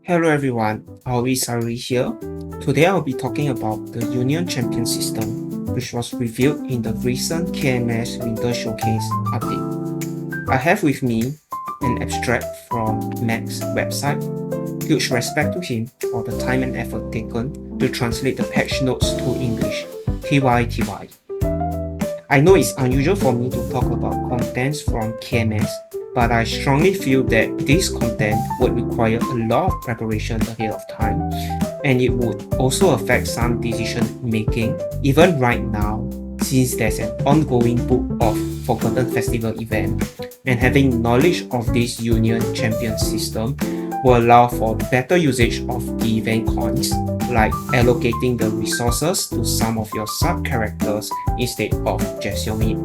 Hello everyone, Always Ari here. Today I'll be talking about the Union Champion system, which was revealed in the recent KMS Winter Showcase update. I have with me an abstract from Mac's website. Huge respect to him for the time and effort taken to translate the patch notes to English. TY. I know it's unusual for me to talk about contents from KMS, but I strongly feel that this content would require a lot of preparation ahead of time, and it would also affect some decision making even right now, since there's an ongoing book of Forgotten Festival event, and having knowledge of this Union Champion system will allow for better usage of the event coins, like allocating the resources to some of your sub-characters instead of just your main.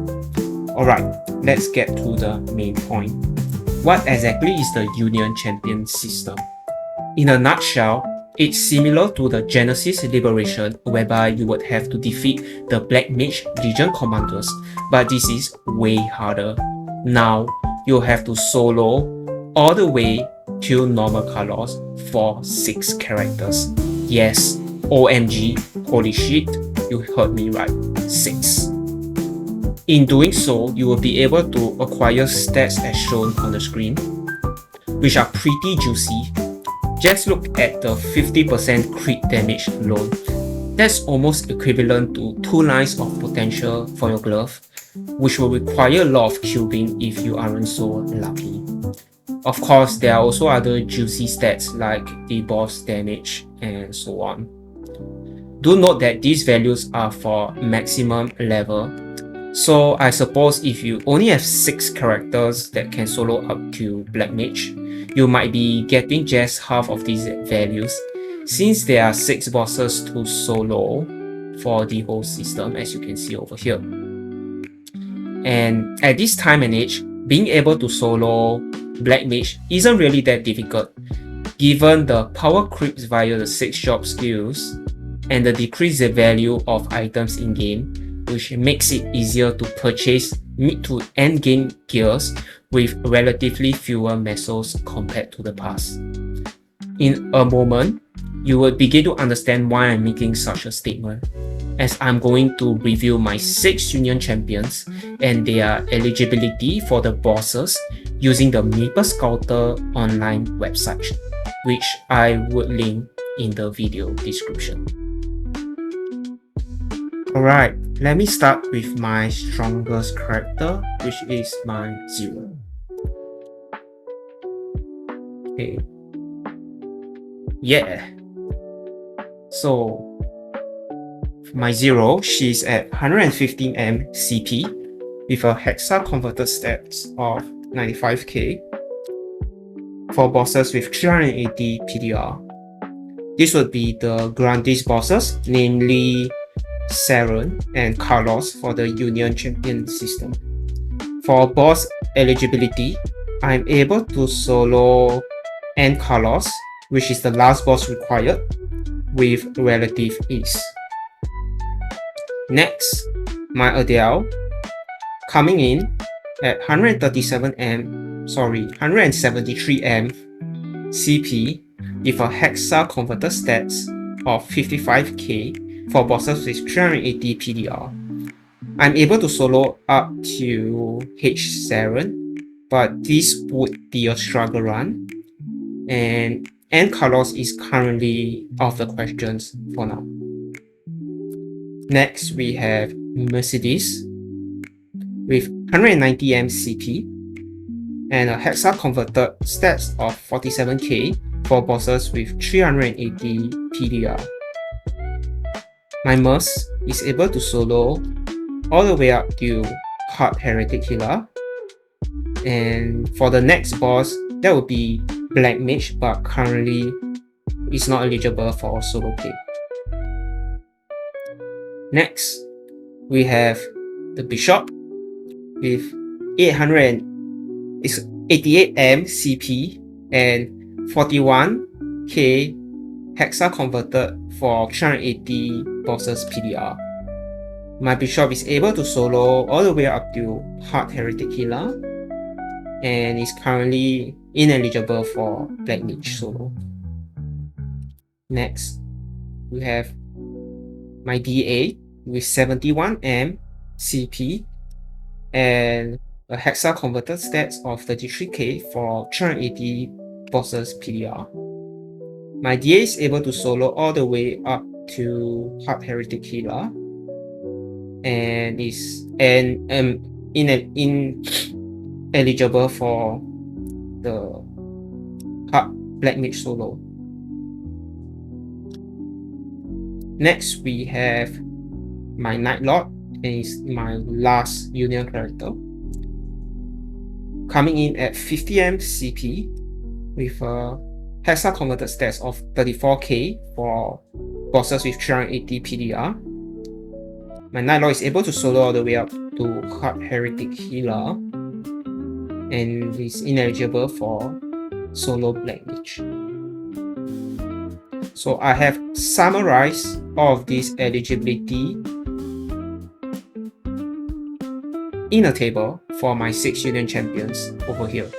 Alright, let's get to the main point. What exactly is the Union Champion system? In a nutshell, it's similar to the Genesis Liberation, whereby you would have to defeat the Black Mage Legion commanders, but this is way harder. Now, you'll have to solo all the way to normal colors for 6 characters. Yes, OMG, holy shit, you heard me right, 6. In doing so, you will be able to acquire stats as shown on the screen, which are pretty juicy. Just look at the 50% crit damage alone. That's almost equivalent to 2 lines of potential for your glove, which will require a lot of cubing if you aren't so lucky. Of course, there are also other juicy stats like the boss damage and so on. Do note that these values are for maximum level, so I suppose if you only have 6 characters that can solo up to Black Mage, you might be getting just half of these values, since there are 6 bosses to solo for the whole system, as you can see over here. And at this time and age, being able to solo Black Mage isn't really that difficult, given the power creeps via the 6 job skills and the decreased value of items in game, which makes it easier to purchase mid to end game gears with relatively fewer mesos compared to the past. In a moment, you will begin to understand why I'm making such a statement, as I'm going to review my 6 Union Champions and their eligibility for the bosses using the Maple Scouter online website, which I would link in the video description. Alright, let me start with my strongest character, which is my 0. Okay. Yeah. So, my 0, she's at 115M CP with a Hexa converted stats of 95k for bosses with 380 PDR. This would be the Grandis bosses, namely Saren and Carlos for the Union Champion system. For boss eligibility, I'm able to solo and Carlos, which is the last boss required, with relative ease. Next, my Adele, coming in at 173M CP with a Hexa converter stats of 55k for bosses with 380 PDR. I'm able to solo up to H7, but this would be a struggle run, and Carlos is currently out of the questions for now. Next, we have Mercedes with 190M CP and a Hexa converted stats of 47k for bosses with 380 PDR. My Merce is able to solo all the way up to Hard Heretic Healer, and for the next boss, that would be Black Mage, but currently is not eligible for solo play. Next, we have the Bishop with 88M CP and 41k Hexa converted for 380 bosses PDR. My Bishop is able to solo all the way up to Hard Heretic Healer and is currently ineligible for Black Mage solo. Next, we have my DA with 71M CP and a hexa converter stats of 33K for 380 bosses PDR. My DA is able to solo all the way up to Hard Heretic Healer and is ineligible for the Hard Black Mage solo. Next, we have my Night Lord, and is my last Union character, coming in at 50M CP with a hexa converted stats of 34K for bosses with 380 PDR. My Night Lord is able to solo all the way up to Hard Heretic Healer and is ineligible for solo Black Mage. So I have summarized all of this eligibility in a table for my 6 Union champions over here.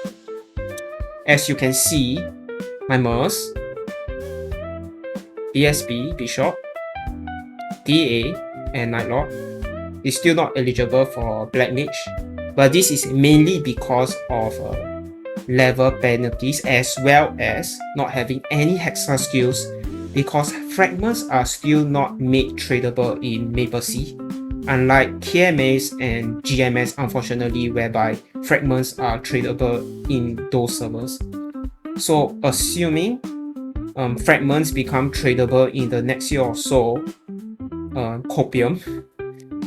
As you can see, my Merce, BSB, Bishop, DA, and Night Lord is still not eligible for Black Mage, but this is mainly because of level penalties as well as not having any hexa skills, because fragments are still not made tradable in Maple Sea, unlike KMS and GMS unfortunately, whereby fragments are tradable in those servers. So assuming fragments become tradable in the next year or so, Copium,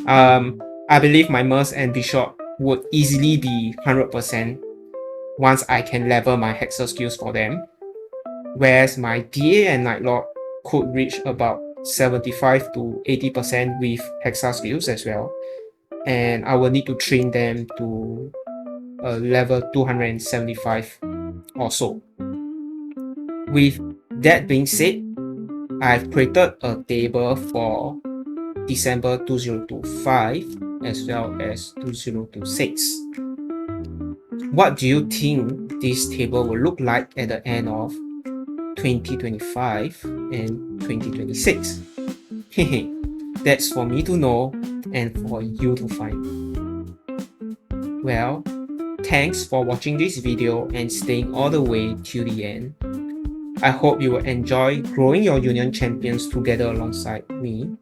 I believe my Merce and Bishop would easily be 100% once I can level my hexa skills for them, whereas my DA and Night Lord could reach about 75 to 80% with hexa skills as well, and I will need to train them to level 275 or so. With that being said, I've created a table for December 2025 as well as 2026. What do you think this table will look like at the end of 2025 and 2026? That's for me to know and for you to find. Well, thanks for watching this video and staying all the way till the end. I hope you will enjoy growing your Union champions together alongside me.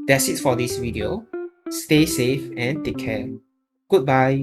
That's it for this video. Stay safe and take care. Goodbye.